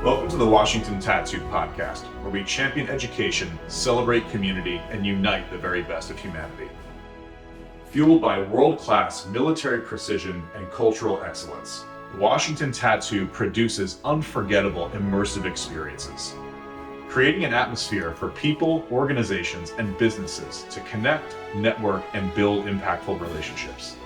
Welcome to the Washington Tattoo Podcast, where we champion education, celebrate community, and unite the very best of humanity. Fueled by world-class military precision and cultural excellence, the Washington Tattoo produces unforgettable immersive experiences, creating an atmosphere for people, organizations, and businesses to connect, network, and build impactful relationships.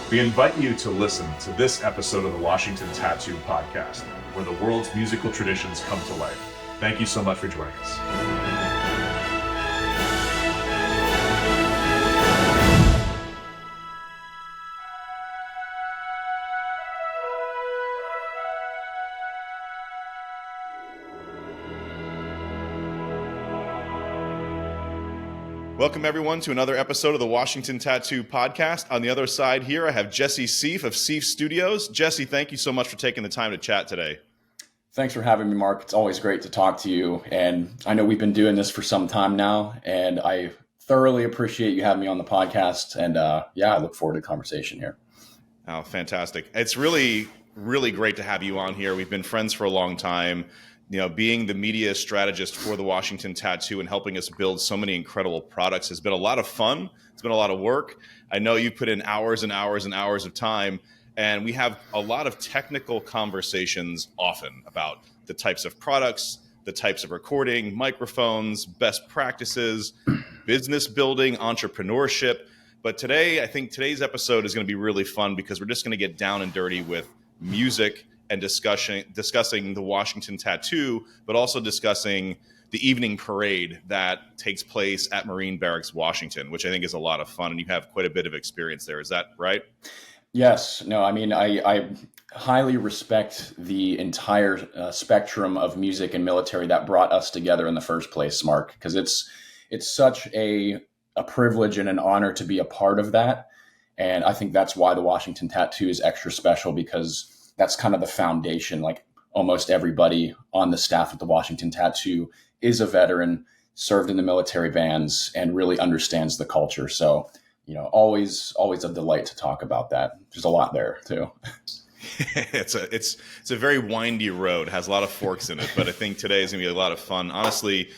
We invite you to listen to this episode of the Washington Tattoo Podcast, where the world's musical traditions come to life. Thank you so much for joining us. Welcome, everyone, to another episode of the Washington Tattoo Podcast. On the other side here, I have Jesse Sieff of Sieff Studios. Jesse, thank you so much for taking the time to chat today. Thanks for having me, Mark. It's always great to talk to you. And I know we've been doing this for some time now, and I thoroughly appreciate you having me on the podcast. And I look forward to the conversation here. Oh, fantastic. It's really, really great to have you on here. We've been friends for a long time. You know, being the media strategist for the Washington Tattoo and helping us build so many incredible products has been a lot of fun. It's been a lot of work. I know you put in hours and hours and hours of time, and we have a lot of technical conversations often about the types of products, the types of recording, microphones, best practices, business building, entrepreneurship. But today, I think today's episode is going to be really fun because we're just going to get down and dirty with music and discussing the Washington Tattoo, but also discussing the evening parade that takes place at Marine Barracks Washington, which I think is a lot of fun, and you have quite a bit of experience there. Is that right? Yes. No, I mean, I highly respect the entire spectrum of music and military that brought us together in the first place, Mark, because it's such a privilege and an honor to be a part of that. And I think that's why the Washington Tattoo is extra special, because that's kind of the foundation. Like almost everybody on the staff at the Washington Tattoo is a veteran, served in the military bands, and really understands the culture. So, you know, always a delight to talk about that. There's a lot there too. It's a very windy road, has a lot of forks in it, but I think today is gonna be a lot of fun. Honestly,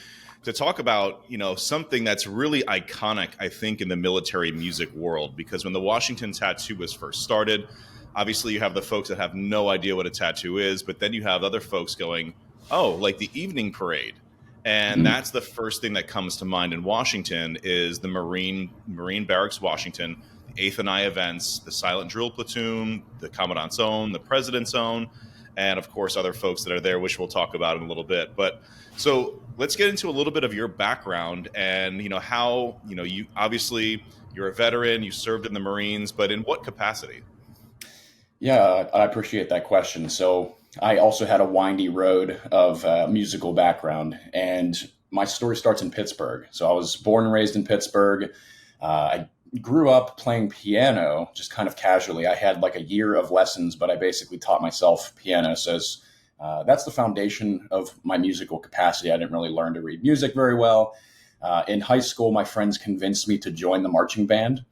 to talk about, you know, something that's really iconic, I think, in the military music world, because when the Washington Tattoo was first started, obviously you have the folks that have no idea what a tattoo is, but then you have other folks going, oh, like the evening parade. And that's the first thing that comes to mind in Washington is the Marine Barracks Washington, the 8th and I events, the Silent Drill Platoon, the Commandant's Own, the President's Own, and of course other folks that are there, which we'll talk about in a little bit. But so let's get into a little bit of your background and, you know, how, you know, you obviously you're a veteran, you served in the Marines, but in what capacity? Yeah, I appreciate that question. So I also had a windy road of musical background, and my story starts in Pittsburgh. So I was born and raised in Pittsburgh. I grew up playing piano just kind of casually. I had like a year of lessons, but I basically taught myself piano. So that's the foundation of my musical capacity. I didn't really learn to read music very well. In high school, my friends convinced me to join the marching band.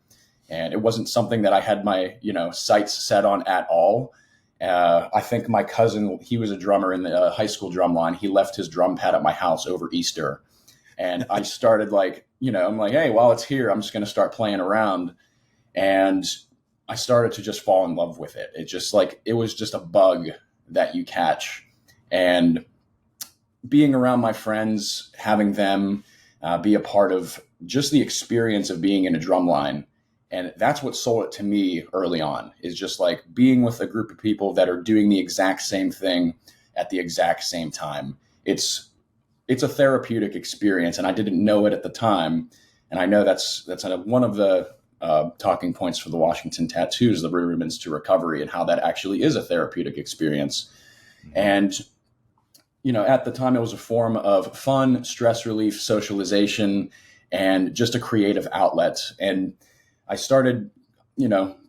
And it wasn't something that I had my, sights set on at all. I think my cousin, he was a drummer in the high school drum line. He left his drum pad at my house over Easter. And I started I'm like, hey, while it's here, I'm just going to start playing around. And I started to just fall in love with it. It was just a bug that you catch. And being around my friends, having them be a part of just the experience of being in a drum line. And that's what sold it to me early on, is just like being with a group of people that are doing the exact same thing at the exact same time. It's a therapeutic experience, and I didn't know it at the time. And I know that's one of the talking points for the Washington Tattoos, the rudiments to recovery, and how that actually is a therapeutic experience. And, at the time it was a form of fun, stress relief, socialization, and just a creative outlet. And I started,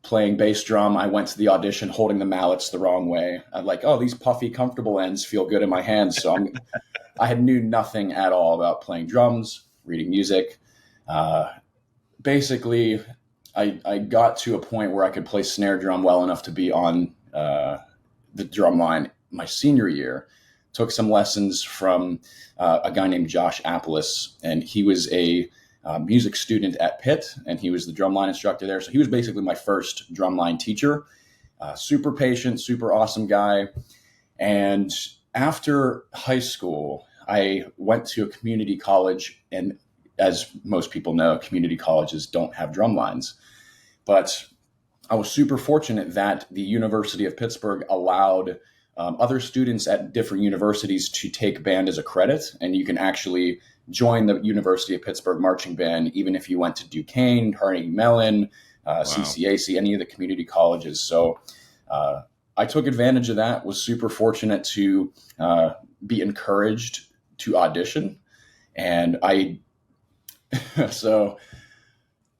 playing bass drum. I went to the audition holding the mallets the wrong way. I'm like, oh, these puffy, comfortable ends feel good in my hands. So I knew nothing at all about playing drums, reading music. Basically, I got to a point where I could play snare drum well enough to be on the drum line my senior year. took some lessons from a guy named Josh Applis, and he was a music student at Pitt, and he was the drumline instructor there. So he was basically my first drumline teacher. Super patient, super awesome guy. And after high school, I went to a community college, and as most people know, community colleges don't have drum lines. But I was super fortunate that the University of Pittsburgh allowed other students at different universities to take band as a credit, and you can actually join the University of Pittsburgh marching band even if you went to Duquesne, Carnegie Mellon, CCAC, any of the community colleges. So I took advantage of that, was super fortunate to be encouraged to audition. And so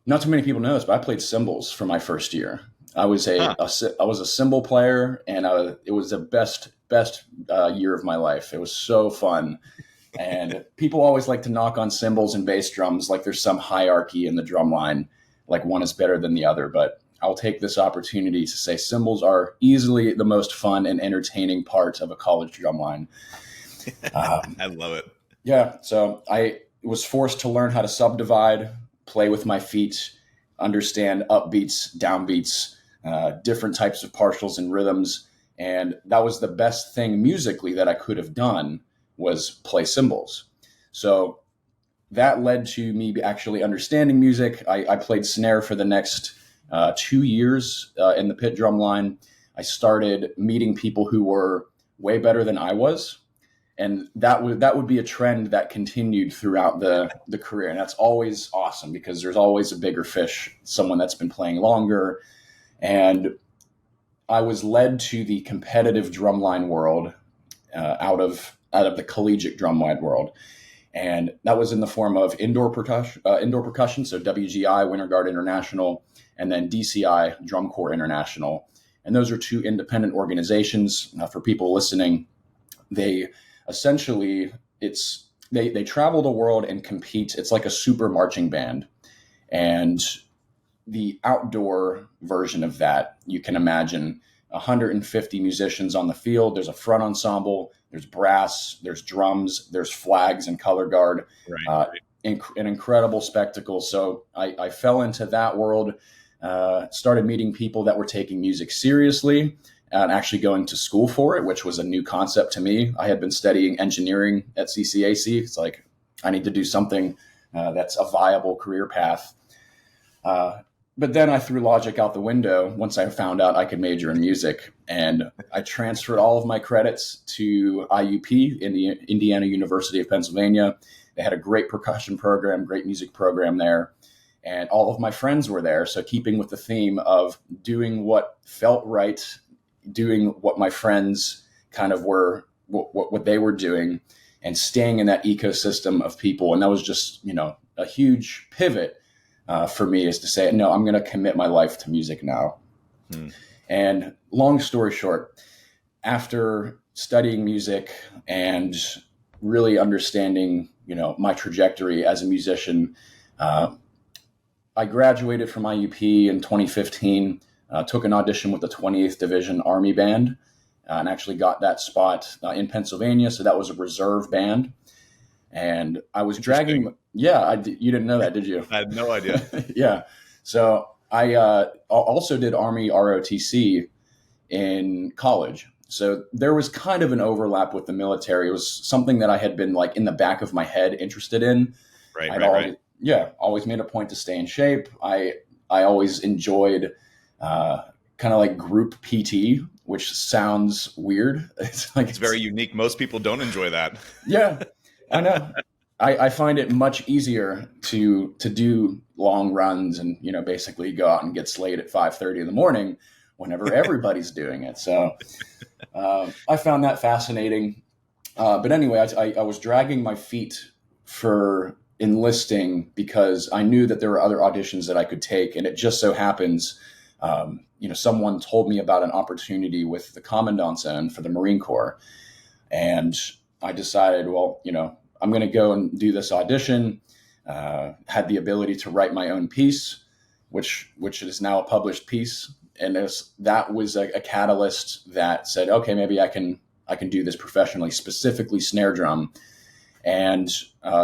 not too many people know this, but I played cymbals for my first year. I was a cymbal player, and it was the best year of my life. It was so fun. And people always like to knock on cymbals and bass drums like there's some hierarchy in the drum line, like one is better than the other. But I'll take this opportunity to say cymbals are easily the most fun and entertaining part of a college drum line. I love it. Yeah. So I was forced to learn how to subdivide, play with my feet, understand upbeats, downbeats, different types of partials and rhythms. And that was the best thing musically that I could have done, was play cymbals. So that led to me actually understanding music. I played snare for the next 2 years in the pit drum line. I started meeting people who were way better than I was. And that would be a trend that continued throughout the career. And that's always awesome because there's always a bigger fish, someone that's been playing longer. And I was led to the competitive drumline world out of the collegiate drumline world. And that was in the form of indoor percussion, so WGI, Winter Guard International, and then DCI, Drum Corps International. And those are two independent organizations. For people listening, they essentially, they travel the world and compete. It's like a super marching band. And the outdoor version of that, you can imagine 150 musicians on the field. There's a front ensemble, there's brass, there's drums, there's flags and color guard. Right. An incredible spectacle. So I fell into that world, started meeting people that were taking music seriously and actually going to school for it, which was a new concept to me. I had been studying engineering at CCAC. It's like, I need to do something that's a viable career path. But then I threw logic out the window once I found out I could major in music. And I transferred all of my credits to IUP in the Indiana University of Pennsylvania. They had a great percussion program, great music program there. And all of my friends were there. So keeping with the theme of doing what felt right, doing what my friends kind of were, what they were doing, and staying in that ecosystem of people. And that was just, a huge pivot for me, is to say, no, I'm going to commit my life to music now. And long story short, after studying music and really understanding, my trajectory as a musician, I graduated from IUP in 2015, took an audition with the 28th Division Army Band, and actually got that spot in Pennsylvania. So that was a reserve band. And I was dragging. Yeah, you didn't know that, did you? I had no idea. Yeah. So I also did Army ROTC in college. So there was kind of an overlap with the military. It was something that I had been like in the back of my head interested in. Right. Yeah, always made a point to stay in shape. I always enjoyed kind of like group PT, which sounds weird. It's very unique. Most people don't enjoy that. Yeah, I know. I find it much easier to do long runs and, basically go out and get slayed at 5:30 in the morning whenever everybody's doing it. So I found that fascinating. But anyway, I was dragging my feet for enlisting because I knew that there were other auditions that I could take. And it just so happens, someone told me about an opportunity with the Commandant Zone for the Marine Corps. And I decided, well, I'm going to go and do this audition. Had the ability to write my own piece, which is now a published piece. And that was a catalyst that said, okay, maybe I can I can do this professionally, specifically snare drum. And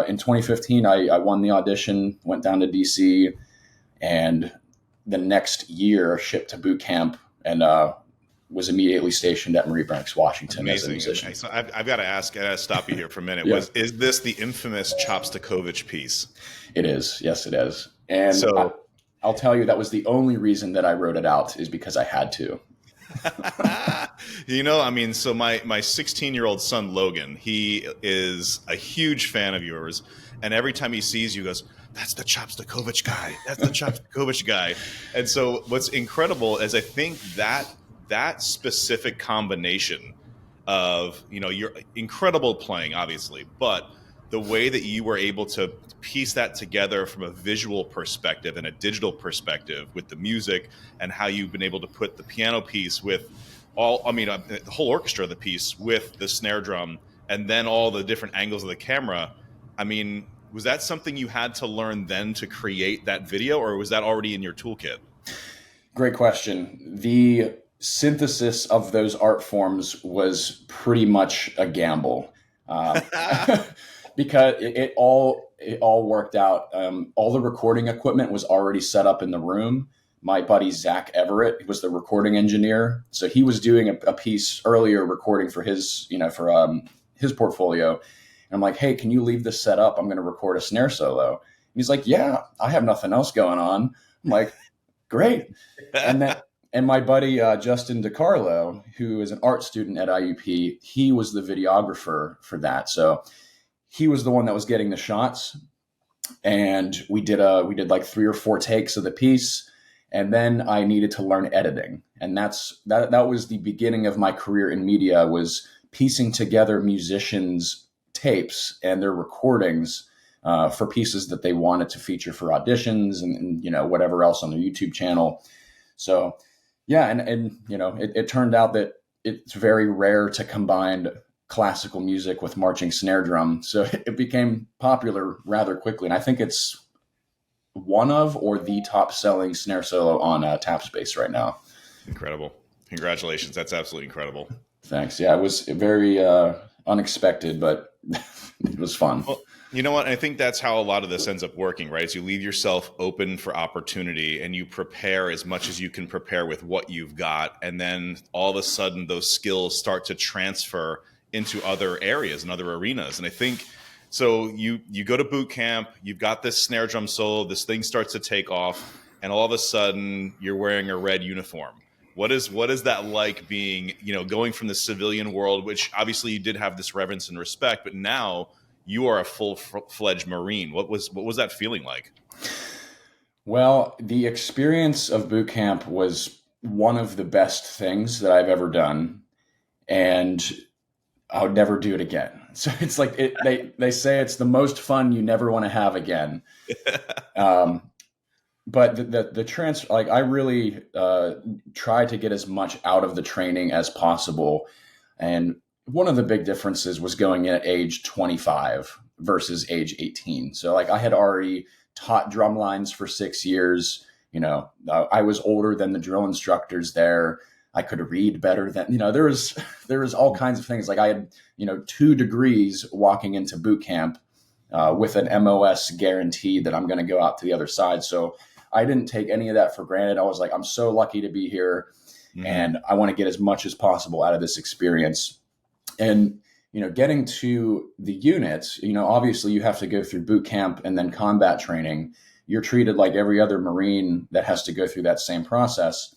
in 2015, I won the audition, went down to DC, and the next year shipped to boot camp and was immediately stationed at Marine Barracks Washington. Amazing. As a musician. So I've got to ask, I got to stop you here for a minute. Yeah. Is this the infamous Chops-Stakovich piece? It is. Yes, it is. And so I'll tell you, that was the only reason that I wrote it out, is because I had to. So my 16-year-old son, Logan, he is a huge fan of yours. And every time he sees you, goes, that's the Chops-Stakovich guy. That's the Chops-Stakovich guy. And so what's incredible is I think that specific combination of, your incredible playing, obviously, but the way that you were able to piece that together from a visual perspective and a digital perspective with the music, and how you've been able to put the piano piece with the whole orchestra of the piece with the snare drum, and then all the different angles of the camera. Was that something you had to learn then to create that video, or was that already in your toolkit? Great question. The synthesis of those art forms was pretty much a gamble, because it all worked out. All the recording equipment was already set up in the room. My buddy Zach Everett was the recording engineer, so he was doing a piece earlier, recording for his his portfolio. And I'm like, hey, can you leave this set up? I'm going to record a snare solo. And he's like, yeah, I have nothing else going on. I'm like, great. And my buddy, Justin DiCarlo, who is an art student at IUP, he was the videographer for that. So he was the one that was getting the shots. And we did like 3 or 4 takes of the piece. And then I needed to learn editing. And that was the beginning of my career in media, was piecing together musicians' tapes and their recordings for pieces that they wanted to feature for auditions and whatever else on their YouTube channel. So yeah, and it turned out that it's very rare to combine classical music with marching snare drum. So it became popular rather quickly. And I think it's one of, or the top selling snare solo on Tapspace right now. Incredible. Congratulations. That's absolutely incredible. Thanks. Yeah, it was very unexpected, but it was fun. Well, you know what? I think that's how a lot of this ends up working, right? Is you leave yourself open for opportunity, and you prepare as much as you can prepare with what you've got. And then all of a sudden those skills start to transfer into other areas and other arenas. And I think, so you go to boot camp, you've got this snare drum solo, this thing starts to take off, and all of a sudden you're wearing a red uniform. What is that like, being, going from the civilian world, which obviously you did have this reverence and respect, but now you are a full-fledged Marine. What was that feeling like? Well, the experience of boot camp was one of the best things that I've ever done, and I would never do it again. So it's like they say it's the most fun you never want to have again. But I really tried to get as much out of the training as possible. And one of the big differences was going in at age 25 versus age 18. So I had already taught drum lines for 6 years. I was older than the drill instructors there. I could read better than, there was all kinds of things. Like I had, 2 degrees walking into boot camp with an MOS guarantee that I'm going to go out to the other side. So I didn't take any of that for granted. I was like, I'm so lucky to be here, and I want to get as much as possible out of this experience. And, getting to the units, obviously you have to go through boot camp and then combat training. You're treated like every other Marine that has to go through that same process,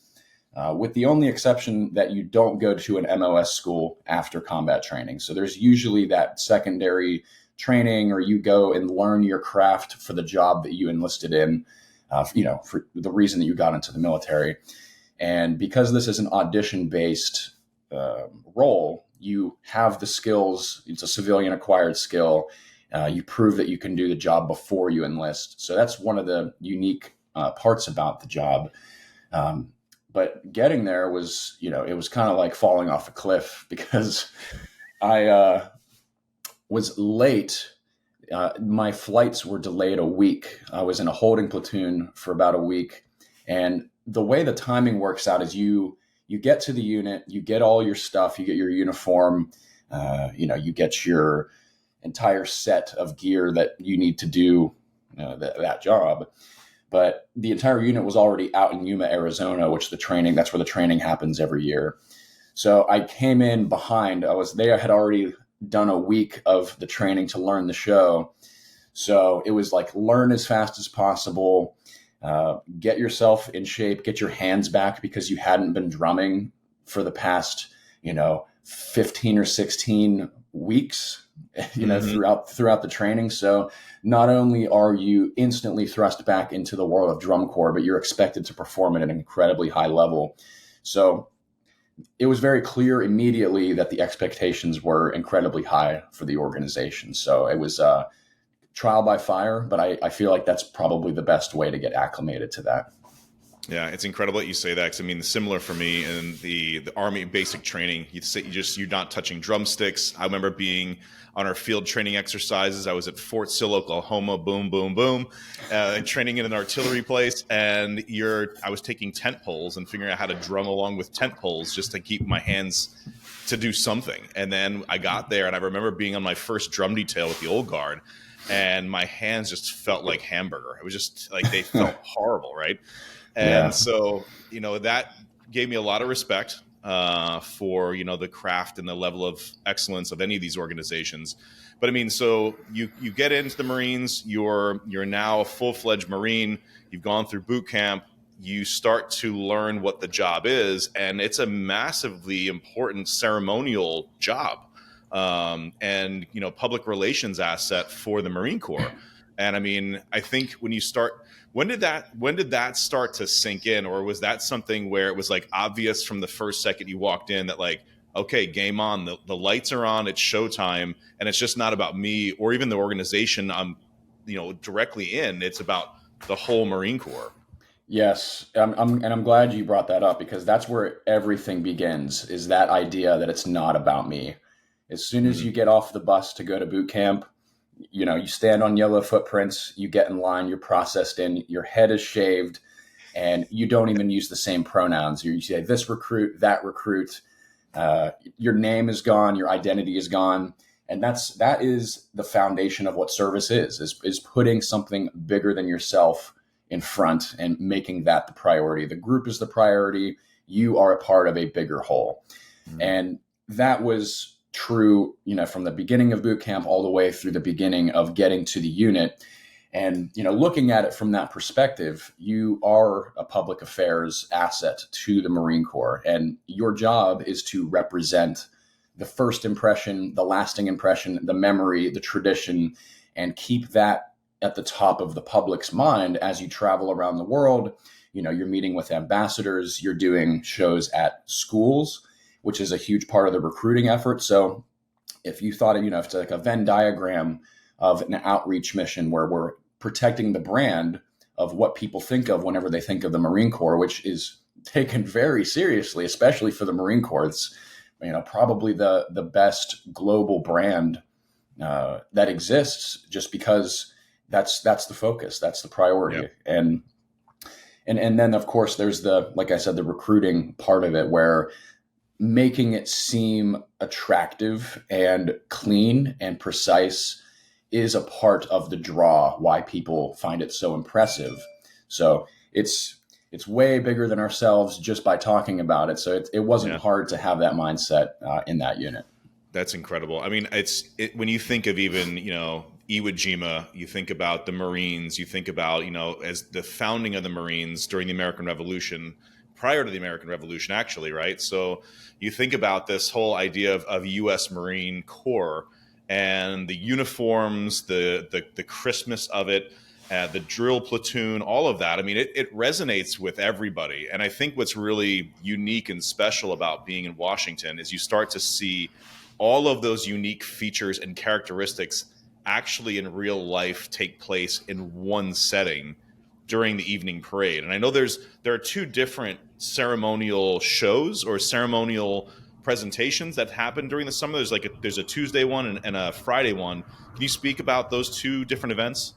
with the only exception that you don't go to an MOS school after combat training. So there's usually that secondary training, or you go and learn your craft for the job that you enlisted in, for the reason that you got into the military. And because this is an audition-based role, you have the skills. It's a civilian acquired skill. You prove that you can do the job before you enlist. So that's one of the unique parts about the job. But getting there was, it was kind of like falling off a cliff, because I was late. My flights were delayed a week. I was in a holding platoon for about a week. And the way the timing works out is you you get to the unit, you get all your stuff, you get your uniform, you get your entire set of gear that you need to do that job. But the entire unit was already out in Yuma, Arizona, that's where the training happens every year. So I came in behind. They had already done a week of the training to learn the show. So it was like, learn as fast as possible, get yourself in shape, get your hands back because you hadn't been drumming for the past, 15 or 16 weeks, throughout the training. So not only are you instantly thrust back into the world of drum corps, but you're expected to perform at an incredibly high level. So it was very clear immediately that the expectations were incredibly high for the organization. So it was trial by fire, but I feel like that's probably the best way to get acclimated to that. Yeah, it's incredible that you say that, because I mean, similar for me in the Army basic training, you're not touching drumsticks. I remember being on our field training exercises. I was at Fort Sill, Oklahoma, boom, boom, boom, training in an artillery place, and I was taking tent poles and figuring out how to drum along with tent poles just to keep my hands to do something. And then I got there, and I remember being on my first drum detail with the old guard, and my hands just felt like hamburger. It was just like they felt horrible, right? And so, that gave me a lot of respect for, the craft and the level of excellence of any of these organizations. But I mean, so you get into the Marines, you're now a full-fledged Marine, you've gone through boot camp, you start to learn what the job is, and it's a massively important ceremonial job, and, public relations asset for the Marine Corps. And I mean, I think when did that start to sink in, or was that something where it was like obvious from the first second you walked in that like, okay, game on, the lights are on, it's showtime, and it's just not about me or even the organization I'm, directly in. It's about the whole Marine Corps. Yes, I'm glad you brought that up, because that's where everything begins, is that idea that it's not about me. As soon as you get off the bus to go to boot camp, you stand on yellow footprints, you get in line, you're processed in, your head is shaved, and you don't even use the same pronouns. You say this recruit, that recruit, your name is gone, your identity is gone. And that is the foundation of what service is putting something bigger than yourself in front and making that the priority. The group is the priority. You are a part of a bigger whole. And that was true, from the beginning of boot camp all the way through the beginning of getting to the unit. And, looking at it from that perspective, you are a public affairs asset to the Marine Corps, and your job is to represent the first impression, the lasting impression, the memory, the tradition, and keep that at the top of the public's mind as you travel around the world. You're meeting with ambassadors, you're doing shows at schools, which is a huge part of the recruiting effort. So if you thought, if it's like a Venn diagram of an outreach mission where we're protecting the brand of what people think of whenever they think of the Marine Corps, which is taken very seriously, especially for the Marine Corps. It's, probably the best global brand that exists, just because that's the focus, that's the priority. Yep. And then of course there's like I said, the recruiting part of it, where making it seem attractive and clean and precise is a part of the draw, why people find it so impressive. So it's way bigger than ourselves just by talking about it. So it wasn't hard to have that mindset in that unit. That's incredible. I mean, when you think of even, Iwo Jima, you think about the Marines, you think about, as the founding of the Marines during the American Revolution, prior to the American Revolution, actually, right? So you think about this whole idea of U.S. Marine Corps and the uniforms, the Christmas of it, the drill platoon, all of that. I mean, it resonates with everybody. And I think what's really unique and special about being in Washington is you start to see all of those unique features and characteristics actually in real life take place in one setting during the evening parade. And I know there are two different ceremonial shows or ceremonial presentations that happen during the summer. There's a Tuesday one and a Friday one. Can you speak about those two different events?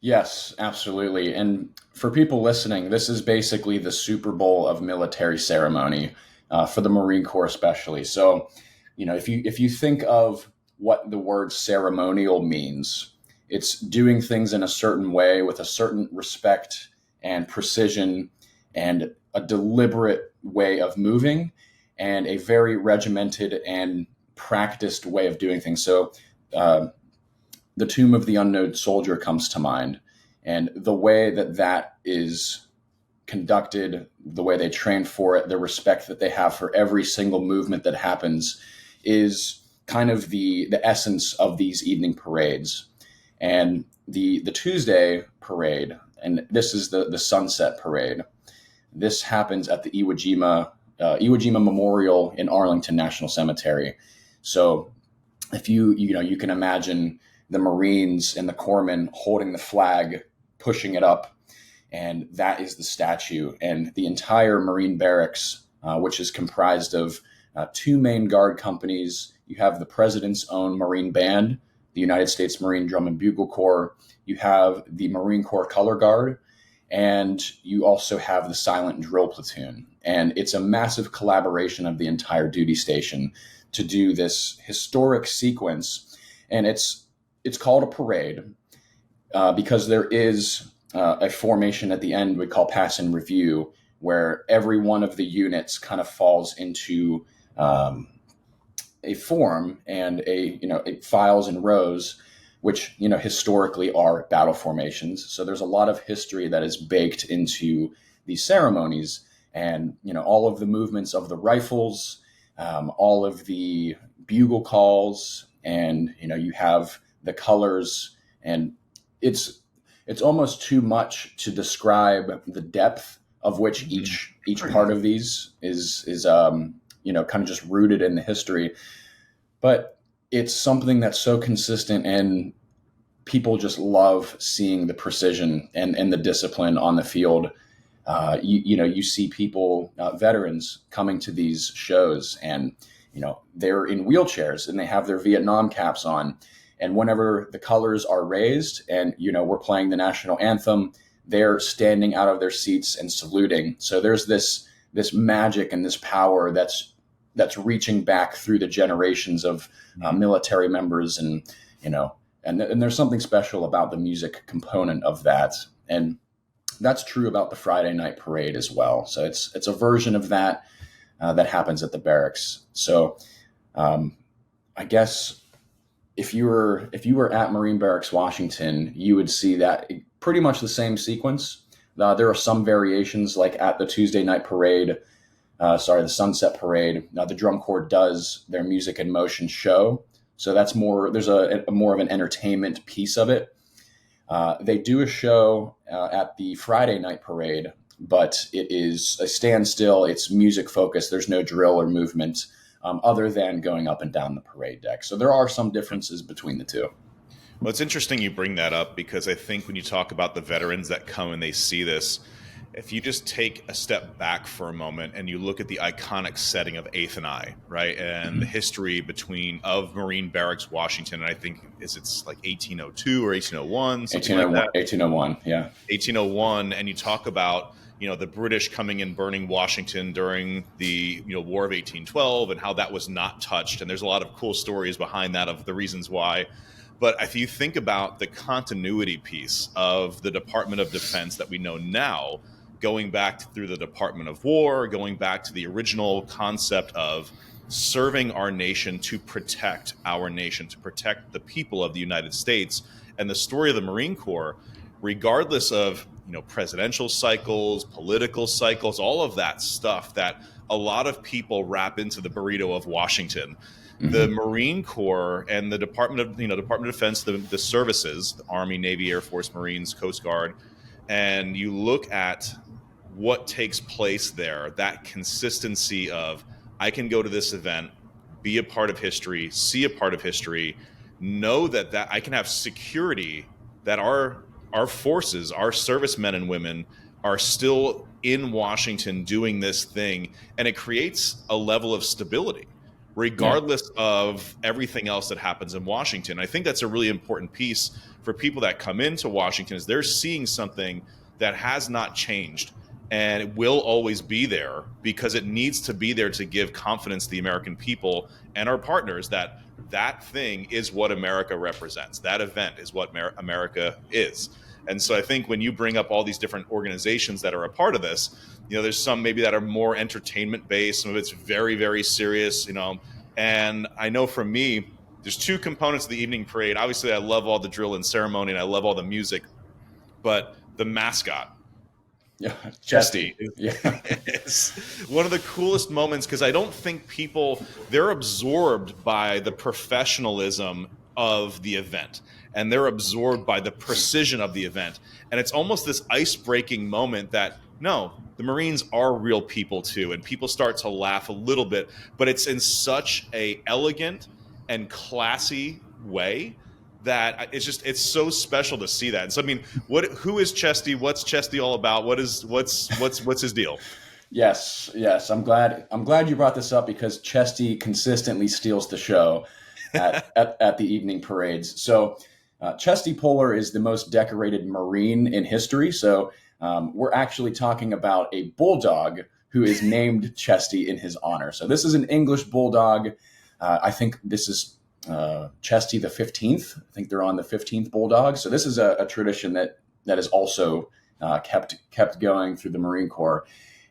Yes, absolutely. And for people listening, this is basically the Super Bowl of military ceremony. for the Marine Corps especially. So, if you think of what the word ceremonial means, it's doing things in a certain way with a certain respect and precision and a deliberate way of moving and a very regimented and practiced way of doing things. So the Tomb of the Unknown Soldier comes to mind, and the way that is conducted, the way they train for it, the respect that they have for every single movement that happens is kind of the essence of these evening parades. And the Tuesday parade, and this is the sunset parade. This happens at the Iwo Jima Memorial in Arlington National Cemetery. So if you can imagine the Marines and the corpsmen holding the flag, pushing it up, and that is the statue. And the entire Marine Barracks, which is comprised of two main guard companies. You have the President's own Marine Band, the United States Marine Drum and Bugle Corps. You have the Marine Corps Color Guard, and you also have the Silent Drill Platoon. And it's a massive collaboration of the entire duty station to do this historic sequence. And it's called a parade because there is a formation at the end we call pass and review, where every one of the units kind of falls into a form and it files in rows, which historically are battle formations. So there's a lot of history that is baked into these ceremonies, and all of the movements of the rifles, all of the bugle calls, and you have the colors, and it's almost too much to describe the depth of which each part of these is kind of just rooted in the history. But it's something that's so consistent, and people just love seeing the precision and the discipline on the field. You see people, veterans, coming to these shows, and they're in wheelchairs and they have their Vietnam caps on. And whenever the colors are raised and we're playing the national anthem, they're standing out of their seats and saluting. So there's this magic and this power that's reaching back through the generations of military members, and there's something special about the music component of that. And that's true about the Friday night parade as well. So it's a version of that that happens at the barracks. So I guess if you were at Marine Barracks Washington, you would see that pretty much the same sequence. There are some variations, like at the Tuesday night parade, the sunset parade. The drum corps does their music in motion show. So that's there's a more of an entertainment piece of it. They do a show at the Friday night parade, but it is a standstill. It's music focused. There's no drill or movement other than going up and down the parade deck. So there are some differences between the two. Well, it's interesting you bring that up, because I think when you talk about the veterans that come and they see this, if you just take a step back for a moment and you look at the iconic setting of 8th and I, right, and the history of Marine Barracks Washington, and I think it's like 1802 or 1801, something like that. 1801, yeah. 1801, and you talk about the British coming in, burning Washington during the War of 1812, and how that was not touched. And there's a lot of cool stories behind that of the reasons why. But if you think about the continuity piece of the Department of Defense that we know now, going back through the Department of War, going back to the original concept of serving our nation to protect our nation, to protect the people of the United States, and the story of the Marine Corps, regardless of presidential cycles, political cycles, all of that stuff that a lot of people wrap into the burrito of Washington. Mm-hmm. The Marine Corps and the Department of Defense, the services, the Army, Navy, Air Force, Marines, Coast Guard, and you look at what takes place there, that consistency of, I can go to this event, be a part of history, see a part of history, know that I can have security, that our forces, our servicemen and women are still in Washington doing this thing, and it creates a level of stability regardless of everything else that happens in Washington. I think that's a really important piece for people that come into Washington, is they're seeing something that has not changed. and it will always be there because it needs to be there to give confidence to the American people and our partners that that thing is what America represents. That event is what America is. And so I think when you bring up all these different organizations that are a part of this, there's some maybe that are more entertainment based. Some of it's very, very serious, And I know for me, there's two components of the evening parade. Obviously, I love all the drill and ceremony, and I love all the music. But the mascot, Yeah, Chesty, Yeah. is one of the coolest moments because I don't think they're absorbed by the professionalism of the event, and they're absorbed by the precision of the event. And it's almost this ice-breaking moment that, no, the Marines are real people too, and people start to laugh a little bit, but it's in such a elegant and classy way that it's so special to see that. And so, I mean, who is Chesty? What's Chesty all about? What's his deal? Yes. I'm glad you brought this up because Chesty consistently steals the show at the evening parades. So Chesty Puller is the most decorated Marine in history. So we're actually talking about a bulldog who is named Chesty in his honor. So this is an English bulldog. I think this is Chesty the 15th. I think they're on the 15th bulldog. So this is a tradition that is also kept going through the Marine Corps.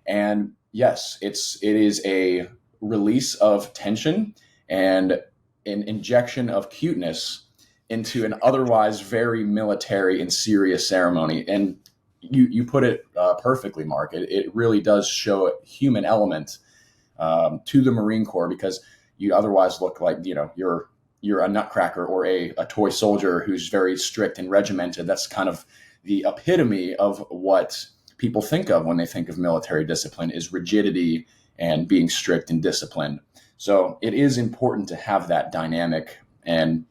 And yes, it is a release of tension and an injection of cuteness into an otherwise very military and serious ceremony. And you put it perfectly, Mark. It really does show a human element to the Marine Corps because you otherwise look like you're a nutcracker or a toy soldier who's very strict and regimented. That's kind of the epitome of what people think of when they think of military discipline is rigidity and being strict and disciplined. So it is important to have that dynamic. And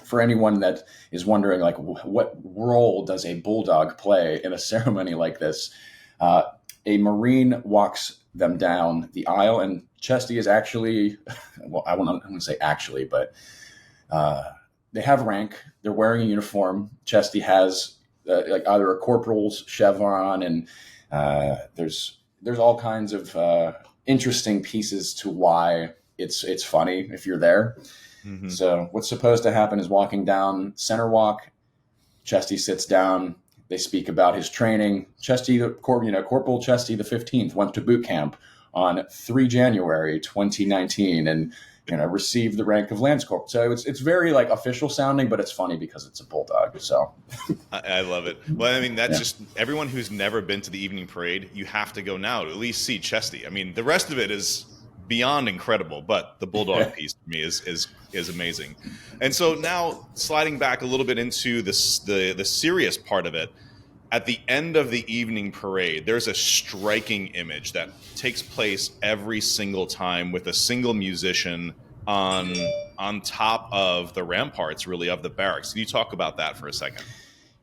for anyone that is wondering, like, what role does a bulldog play in a ceremony like this? A Marine walks them down the aisle, and Chesty is actually, well, I want to say actually, but they have rank. They're wearing a uniform. Chesty has like either a corporal's chevron, and there's all kinds of interesting pieces to why it's funny if you're there. Mm-hmm. So what's supposed to happen is walking down center walk. Chesty sits down. They speak about his training. Chesty, Corporal Chesty the 15th went to boot camp on 3 January 2019 and received the rank of Lance Corporal. So it's very like official sounding, but it's funny because it's a bulldog. So I love it. Well, I mean, that's just everyone who's never been to the evening parade, you have to go now to at least see Chesty. I mean, the rest of it is beyond incredible, but the bulldog piece to me is amazing. And so now sliding back a little bit into the serious part of it, at the end of the evening parade, there's a striking image that takes place every single time with a single musician on top of the ramparts, really, of the barracks. Can you talk about that for a second?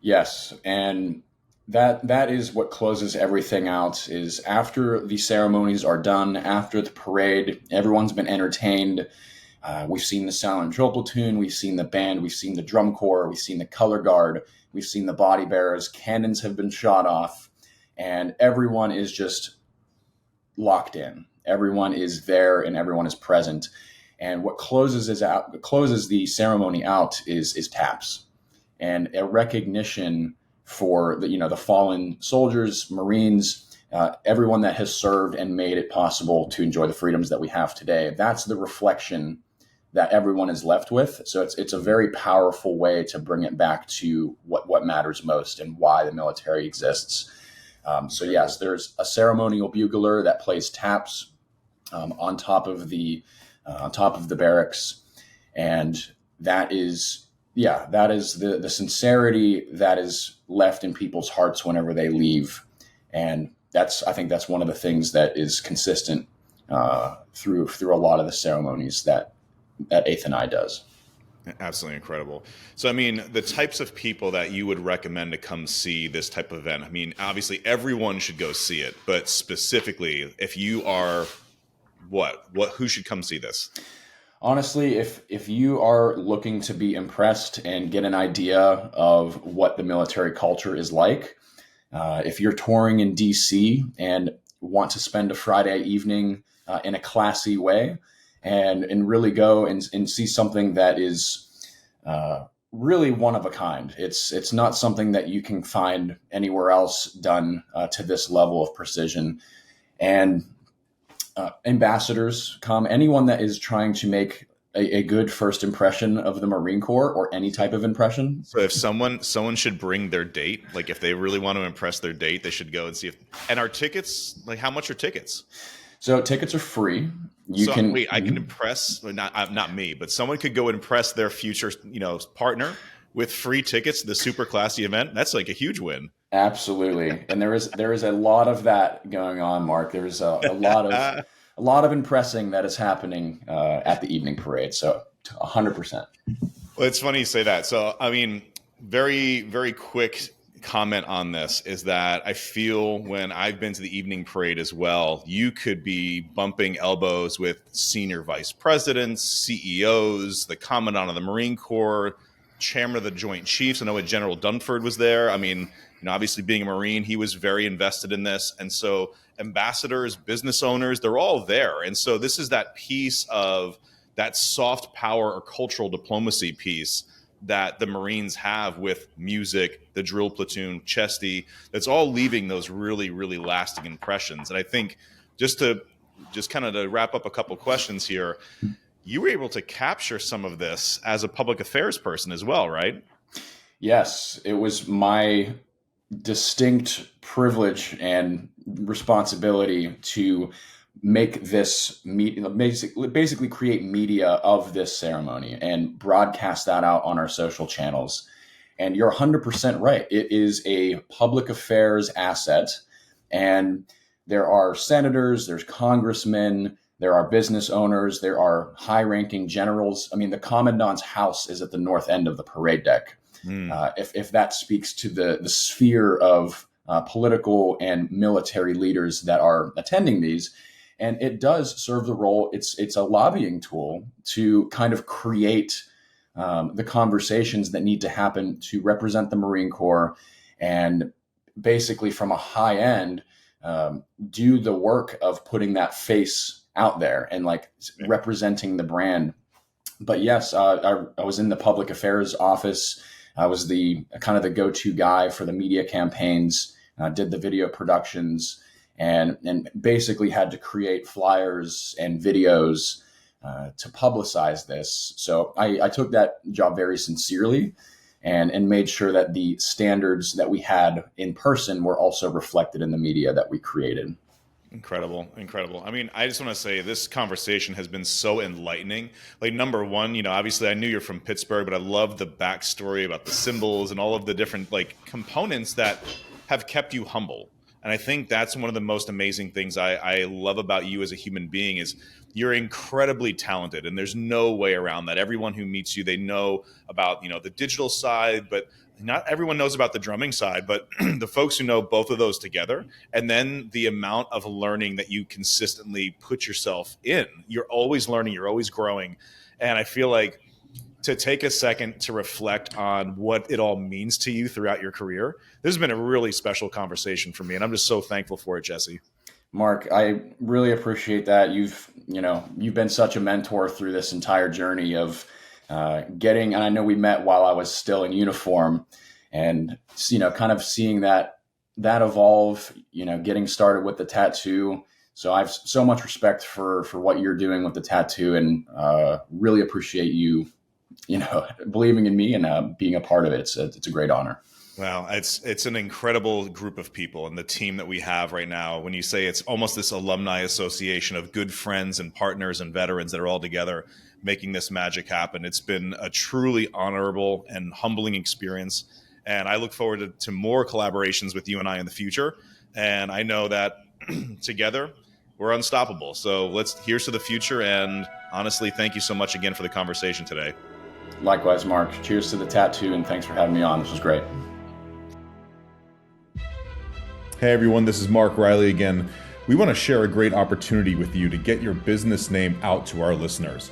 Yes, and that is what closes everything out. Is after the ceremonies are done, after the parade, everyone's been entertained. We've seen the Silent Drill Platoon, we've seen the band, we've seen the drum corps, we've seen the Color Guard, we've seen the body bearers, cannons have been shot off, and everyone is just locked in. Everyone is there and everyone is present. And what closes the ceremony out is taps and a recognition for the fallen soldiers, Marines, everyone that has served and made it possible to enjoy the freedoms that we have today. That's the reflection that everyone is left with. So it's a very powerful way to bring it back to what matters most and why the military exists. So yes, there's a ceremonial bugler that plays taps on top of the barracks, and that is the sincerity that is left in people's hearts whenever they leave. And I think that's one of the things that is consistent through a lot of the ceremonies that 8th and I does. Absolutely incredible. So, I mean, the types of people that you would recommend to come see this type of event, I mean, obviously everyone should go see it, but specifically if you are who should come see this? Honestly, if you are looking to be impressed and get an idea of what the military culture is like, If you're touring in DC and want to spend a Friday evening in a classy way and really go and see something that is really one of a kind. It's not something that you can find anywhere else done to this level of precision. And ambassadors come, anyone that is trying to make a good first impression of the Marine Corps or any type of impression. So if someone should bring their date, like if they really want to impress their date, they should go and see if, and our tickets, like how much are tickets? So tickets are free. I can impress, not me, but someone could go impress their future, partner with free tickets to the super classy event. That's like a huge win. Absolutely. And there is a lot of that going on, Mark. There's a lot of impressing that is happening at the evening parade. So 100%. Well, it's funny you say that. So, I mean, very, very quick comment on this is that I feel when I've been to the evening parade as well, you could be bumping elbows with senior vice presidents, CEOs, the Commandant of the Marine Corps, Chairman of the Joint Chiefs. I know General Dunford was there. I mean, obviously being a Marine, he was very invested in this. And so ambassadors, business owners, they're all there. And so this is that piece of that soft power or cultural diplomacy piece that the Marines have with music, the drill platoon, Chesty, that's all leaving those really, really lasting impressions. And I think just to wrap up a couple questions here, you were able to capture some of this as a public affairs person as well, right? Yes, it was my distinct privilege and responsibility to make this basically create media of this ceremony and broadcast that out on our social channels. And you're 100% right. It is a public affairs asset. And there are senators, there's congressmen, there are business owners, there are high-ranking generals. I mean, the commandant's house is at the north end of the parade deck. If that speaks to the sphere of political and military leaders that are attending these. And it does serve the role. It's a lobbying tool to kind of create the conversations that need to happen to represent the Marine Corps, and basically from a high end, do the work of putting that face out there and representing the brand. But yes, I was in the public affairs office. I was the go-to guy for the media campaigns, did the video productions, and basically had to create flyers and videos to publicize this. So I took that job very sincerely and made sure that the standards that we had in person were also reflected in the media that we created. Incredible. I mean, I just want to say this conversation has been so enlightening. Like, number one, obviously I knew you're from Pittsburgh, but I love the backstory about the symbols and all of the different components that have kept you humble. And I think that's one of the most amazing things I love about you as a human being is you're incredibly talented, and there's no way around that. Everyone who meets you, they know about, the digital side, but not everyone knows about the drumming side. But the folks who know both of those together, and then the amount of learning that you consistently put yourself in, you're always learning, you're always growing. And I feel like to take a second to reflect on what it all means to you throughout your career, this has been a really special conversation for me, and I'm just so thankful for it, Jesse. Mark, I really appreciate that. You've been such a mentor through this entire journey of and I know we met while I was still in uniform, and kind of seeing that evolve, getting started with the tattoo. So I have so much respect for what you're doing with the tattoo, and really appreciate you believing in me and being a part of it. It's a great honor. Well, it's an incredible group of people, and the team that we have right now, when you say it's almost this alumni association of good friends and partners and veterans that are all together making this magic happen. It's been a truly honorable and humbling experience. And I look forward to more collaborations with you and I in the future. And I know that together we're unstoppable. So here's to the future. And honestly, thank you so much again for the conversation today. Likewise, Mark. Cheers to the tattoo, and thanks for having me on. This was great. Hey everyone, this is Mark Riley again. We want to share a great opportunity with you to get your business name out to our listeners.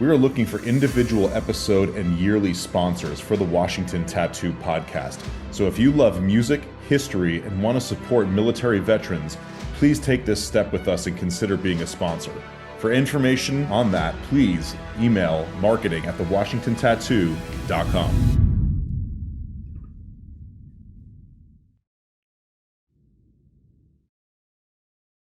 We are looking for individual episode and yearly sponsors for the Washington Tattoo Podcast. So if you love music, history, and want to support military veterans, please take this step with us and consider being a sponsor. For information on that, please email marketing@thewashingtontattoo.com.